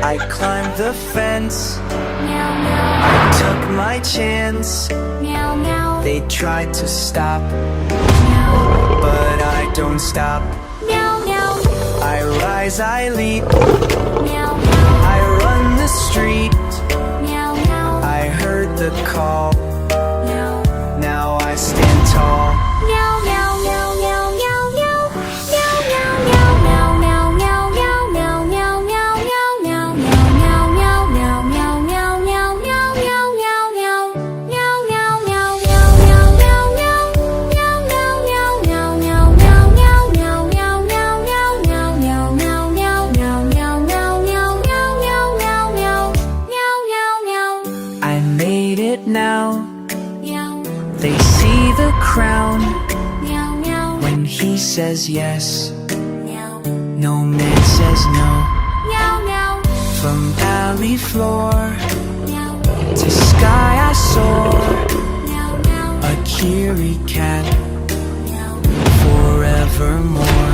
I climbed the fence, I took my chance. They tried to stop, but I don't stop. I rise, I leap, I run the street. I heard the call, now I stand tall. I made it now, they see the crown. When he says yes, no man says no. From alley floor to sky I soar, a Kiri cat forevermore.